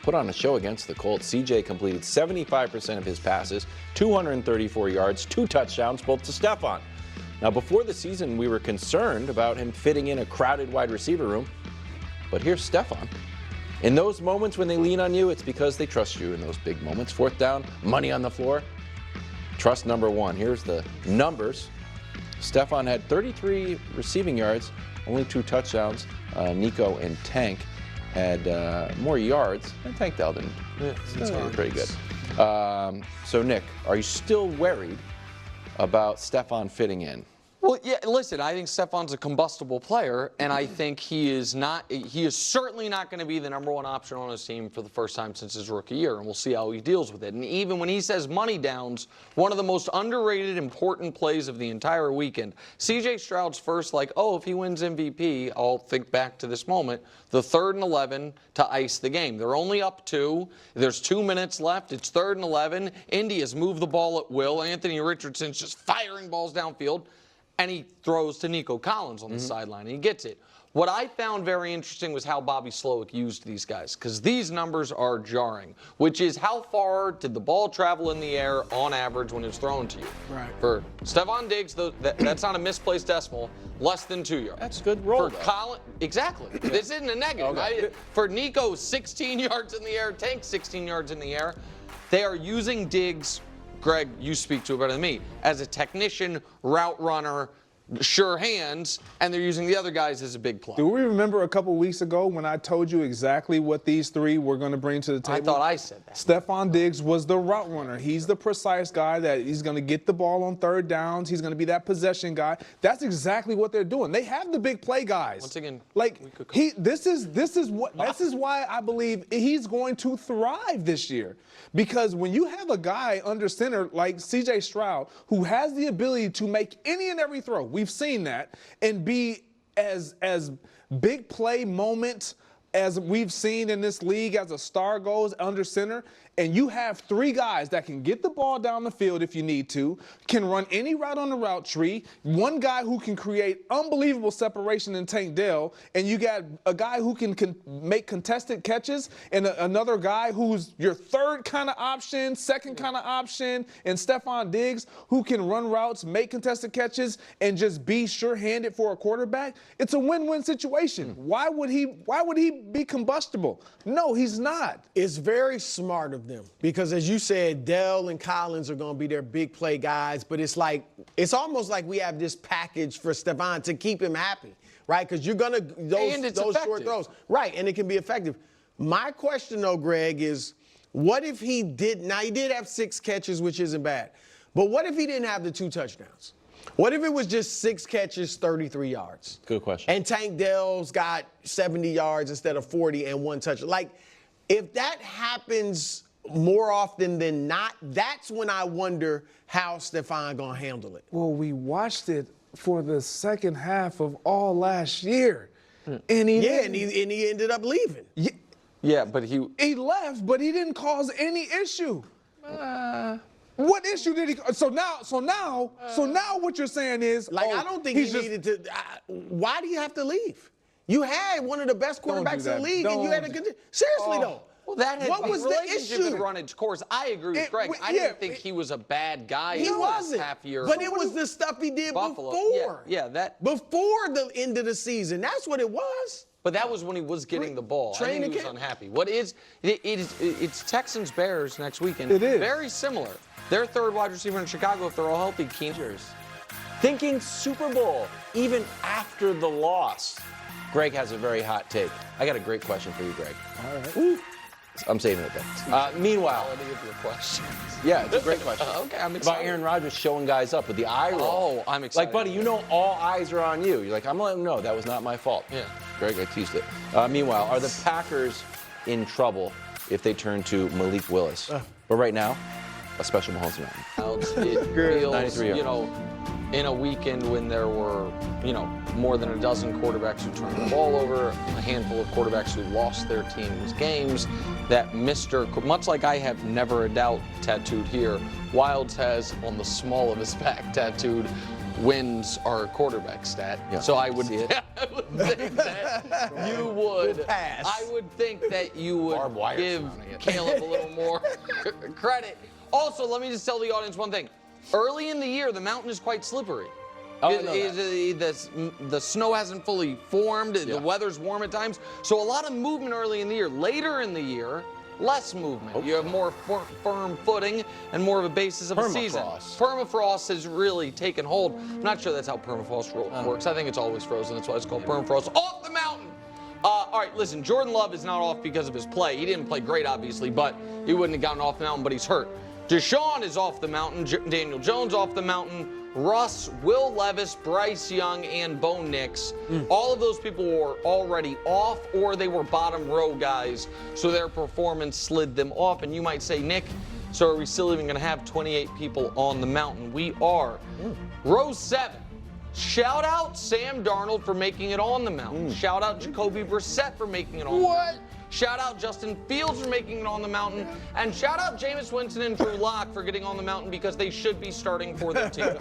put on a show against the Colts. CJ completed 75% of his passes, 234 yards, 2 touchdowns, both to Stephon. Now, before the season, we were concerned about him fitting in a crowded wide receiver room, but here's Stephon. In those moments when they lean on you, it's because they trust you in those big moments. 4th down, money on the floor. Trust number 1. Here's the numbers. Stephon had 33 receiving yards, only 2 touchdowns. Nico and Tank had more yards, and Tank Dell didn't. Yeah, that's pretty good. So, Nick, are you still worried about Stephon fitting in? Well, yeah, listen, I think Stephon's a combustible player, and I think he is certainly not going to be the #1 option on his team for the first time since his rookie year, and we'll see how he deals with it. And even when he says money downs, one of the most underrated, important plays of the entire weekend, C.J. Stroud's first, if he wins MVP, I'll think back to this moment, the 3rd and 11 to ice the game. They're only up 2. There's 2 minutes left. It's 3rd and 11. Indy has moved the ball at will. Anthony Richardson's just firing balls downfield. And he throws to Nico Collins on the sideline, and he gets it. What I found very interesting was how Bobby Slowick used these guys, because these numbers are jarring, which is how far did the ball travel in the air on average when it's thrown to you? Right. For Stephon Diggs, that's not a misplaced decimal, less than 2 yards. That's a good roll, For Collins, exactly. This isn't a negative. Okay. For Nico, 16 yards in the air, Tank 16 yards in the air. They are using Diggs, Greg, you speak to it better than me, as a technician, route runner, sure hands, and they're using the other guys as a big play. Do we remember a couple weeks ago when I told you exactly what these 3 were going to bring to the table? I thought I said that. Stephon Diggs was the route runner. He's the precise guy that he's going to get the ball on 3rd downs. He's going to be that possession guy. That's exactly what they're doing. They have the big play guys. Once again, this is why I believe he's going to thrive this year. Because when you have a guy under center like C.J. Stroud who has the ability to make any and every throw, we've seen that, and be as big play moment as we've seen in this league as a star goes under center, and you have 3 guys that can get the ball down the field if you need to, can run any route on the route tree, 1 guy who can create unbelievable separation in Tank Dell, and you got a guy who can make contested catches, and another guy who's your 3rd kind of option, 2nd kind of option, and Stephon Diggs, who can run routes, make contested catches, and just be sure-handed for a quarterback. It's a win-win situation. Why would he be combustible? No, he's not. It's very smart of them because, as you said, Dell and Collins are going to be their big play guys, but it's almost like we have this package for Stephon to keep him happy, right? Because you're going to those short throws, right? And it can be effective. My question, though, Greg, is what if he did? Now he did have 6 catches, which isn't bad, but what if he didn't have the 2 touchdowns? What if it was just 6 catches, 33 yards? Good question. And Tank Dell's got 70 yards instead of 40 and 1 touchdown. Like, if that happens more often than not, that's when I wonder how Stephon gonna handle it. Well, we watched it for the second half of all last year, and he ended up leaving. Yeah, but he left, but he didn't cause any issue. What issue did he? So now, what you're saying is, I don't think he needed to. Why do you have to leave? You had one of the best quarterbacks in the league, and you had a good. Seriously though. Well, that had what was the relationship issue? had run its course. I agree with Greg. I didn't think he was a bad guy. He wasn't. Half year. But it was the stuff he did Buffalo. before. Yeah, that before the end of the season. That's what it was. But that was when he was getting the ball. I think he was unhappy. What is it's Texans Bears next weekend. It is very similar. Their 3rd wide receiver in Chicago, if they're all healthy, Keeners. Thinking Super Bowl even after the loss. Greg has a very hot take. I got a great question for you, Greg. All right. Ooh. I'm saving it then. Meanwhile, Let me give you a question. Yeah, it's a great question. Okay, I'm excited. About Aaron Rodgers showing guys up with the eye roll. Oh, I'm excited. Like, buddy, you know all eyes are on you. You're like, I'm letting him know that was not my fault. Yeah. Greg, I teased it. Meanwhile, are the Packers in trouble if they turn to Malik Willis? But right now, a special Mahomes Mountain. It feels, 93 yards. in a weekend when there were, more than a dozen quarterbacks who turned the ball over, a handful of quarterbacks who lost their team's games, that much like I have never a doubt tattooed here, Wilds has on the small of his back tattooed wins are a quarterback stat. Yeah. So I would, See it? I would think that you would. pass. I would think that you would Barbed wire give surrounding it. Caleb a little more credit. Also, let me just tell the audience one thing. Early in the year, the mountain is quite slippery. Oh, I know that. The snow hasn't fully formed. Yeah. The weather's warm at times. So a lot of movement early in the year. Later in the year, less movement. You have more firm footing and more of a basis of a season. Permafrost has really taken hold. I'm not sure that's how permafrost works. I think it's always frozen. That's why it's called permafrost. Off the mountain! All right, listen, Jordan Love is not off because of his play. He didn't play great, obviously, but he wouldn't have gotten off the mountain, but he's hurt. Deshaun is off the mountain. Daniel Jones off the mountain. Russ, Will Levis, Bryce Young, and Bo Nix. All of those people were already off, or they were bottom row guys, so their performance slid them off. And you might say, Nick, so are we still even going to have 28 people on the mountain? We are. Row 7. Shout out Sam Darnold for making it on the mountain. Shout out Jacoby Brissett for making it on the mountain. Shout out Justin Fields for making it on the mountain. And shout out Jameis Winston and Drew Lock for getting on the mountain because they should be starting for their teams.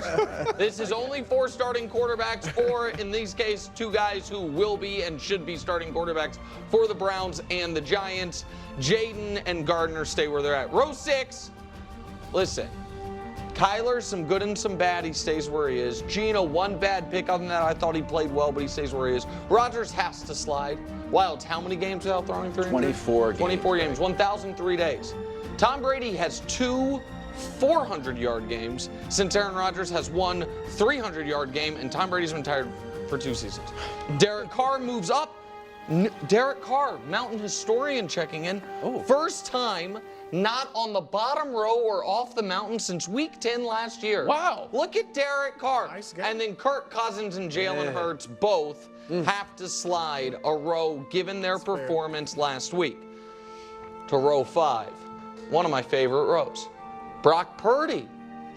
This is only 4 starting quarterbacks, or in these cases, 2 guys who will be and should be starting quarterbacks for the Browns and the Giants. Jaden and Gardner stay where they're at. Row 6, listen. Kyler, some good and some bad, he stays where he is. Gino, one bad pick. Other than that, I thought he played well, but he stays where he is. Rodgers has to slide. Wilds, how many games without throwing 300? 24 games. 24 games, 1,003 days. Tom Brady has 2 400-yard games since Aaron Rodgers has 1 300-yard game, and Tom Brady's been retired for 2 seasons. Derek Carr moves up. Derek Carr, mountain historian, checking in. First time not on the bottom row or off the mountain since week 10 last year. Wow. Look at Derek Carr. Nice guy. And then Kirk Cousins and Jalen Hurts both have to slide a row given their performance last week. To row 5, one of my favorite rows. Brock Purdy.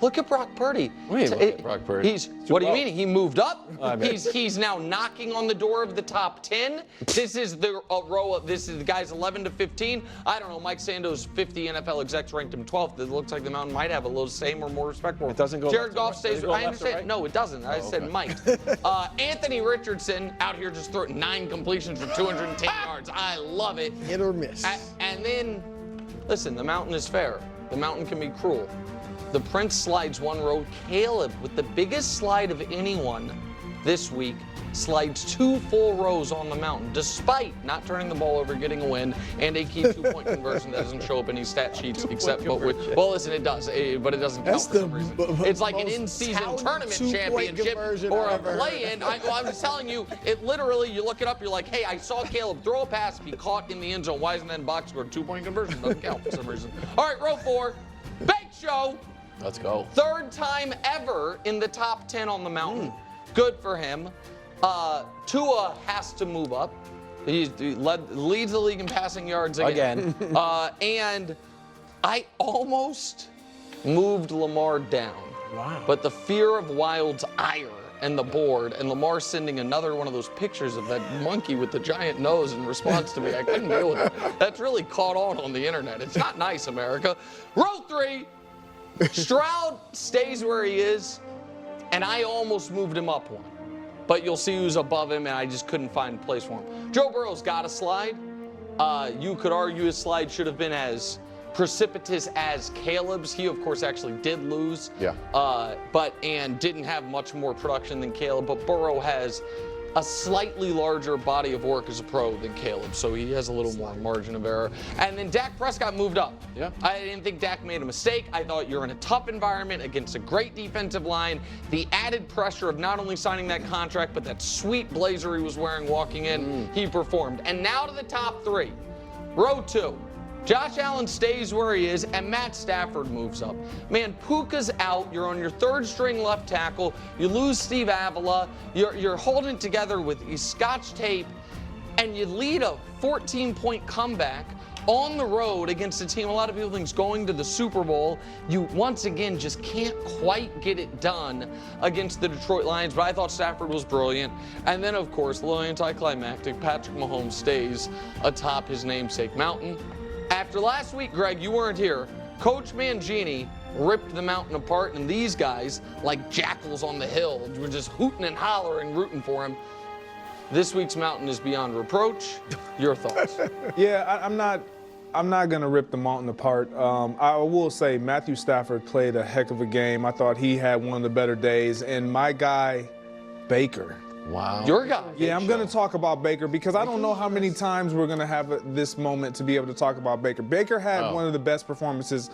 Look at Brock Purdy. Look at Brock Purdy. What do you mean? He moved up. I bet. He's now knocking on the door of the top 10. This is the row of this is the guys 11 to 15. I don't know. Mike Sando's 50 NFL execs ranked him 12th. It looks like the mountain might have a little same or more respect for him. It doesn't go Jared left to Goff right? stays. Does it go I left to understand. right? No, it doesn't. I said okay. might. Anthony Richardson out here just throwing 9 completions for 210 yards. I love it. Hit or miss. And then, listen, the mountain is fair. The mountain can be cruel. The Prince slides 1 row. Caleb, with the biggest slide of anyone this week, slides 2 full rows on the mountain, despite not turning the ball over, getting a win, and a key 2-point conversion that doesn't show up in any stat sheets except but with, well, listen, it does, but it doesn't count for some reason. It's like an in-season tournament championship or a play-in. I'm just telling you, it literally, you look it up, you're like, hey, I saw Caleb throw a pass, be caught in the end zone. Why isn't that in box score? 2-point conversion doesn't count for some reason. All right, row 4, Big Show. Let's go. 3rd time ever in the top 10 on the mountain. Good for him. Tua has to move up. He leads the league in passing yards again. And I almost moved Lamar down. Wow. But the fear of Wild's ire and the board, and Lamar sending another one of those pictures of that monkey with the giant nose in response to me, I couldn't deal with it. That's really caught on the internet. It's not nice, America. Row 3. Stroud stays where he is, and I almost moved him up 1. But you'll see who's above him, and I just couldn't find a place for him. Joe Burrow's got a slide. You could argue his slide should have been as precipitous as Caleb's. He, of course, actually did lose. Yeah. And didn't have much more production than Caleb. But Burrow has a slightly larger body of work as a pro than Caleb, so he has a little more margin of error. And then Dak Prescott moved up. Yeah. I didn't think Dak made a mistake. I thought you're in a tough environment against a great defensive line. The added pressure of not only signing that contract, but that sweet blazer he was wearing walking in, he performed. And now to the top 3. Row 2. Josh Allen stays where he is, and Matt Stafford moves up. Man, Puka's out. You're on your 3rd string left tackle. You lose Steve Avila. You're holding it together with scotch tape, and you lead a 14-point comeback on the road against a team a lot of people think is going to the Super Bowl. You, once again, just can't quite get it done against the Detroit Lions, but I thought Stafford was brilliant. And then, of course, a little anticlimactic, Patrick Mahomes stays atop his namesake mountain. After last week, Greg, you weren't here. Coach Mangini ripped the mountain apart, and these guys, like jackals on the hill, were just hooting and hollering, rooting for him. This week's mountain is beyond reproach. Your thoughts? Yeah, I'm not going to rip the mountain apart. I will say Matthew Stafford played a heck of a game. I thought he had one of the better days. And my guy, Baker. Wow. Your guy. Yeah, I'm going to talk about Baker because I don't know how many times we're going to have this moment to be able to talk about Baker. Baker had one of the best performances